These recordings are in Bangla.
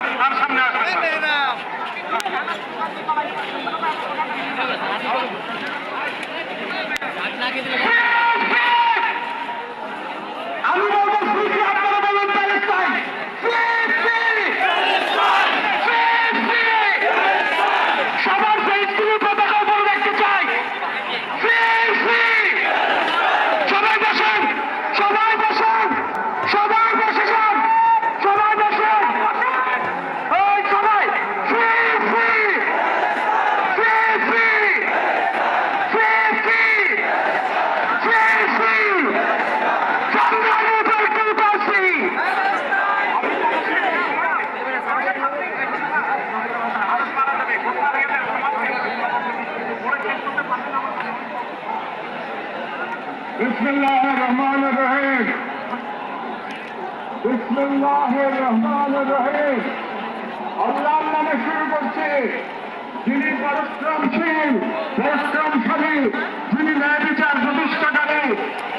তার সামনে আসবেন না। আমি বলবো শ্রী আপনারা বলুন প্যালেস্টাইন সবার ফেসবুক পতাকা উপরে দেখতে চাই। সবাই বসেন, সবাই বসেন, সবাই বসে যান, সবাই বসেন, ওই সবাই বিসমিল্লাহির রহমানির রহিম, বিসমিল্লাহির রহমানির রহিম। আল্লাহর নামে শুরু করছি, যিনি পরাক্রমশীল, পরাক্রমশালী, যিনি ন্যায় বিচার প্রতিষ্ঠাকারী,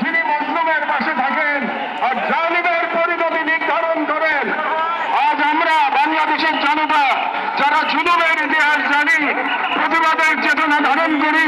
যিনি মজলুমের পাশে থাকেন আর জালিমের পরিণতি নির্ধারণ করেন। আজ আমরা বাংলাদেশের জনতা যারা জুলুমের ইতিহাস জানি, প্রতিবাদের চেতনা ধারণ করি,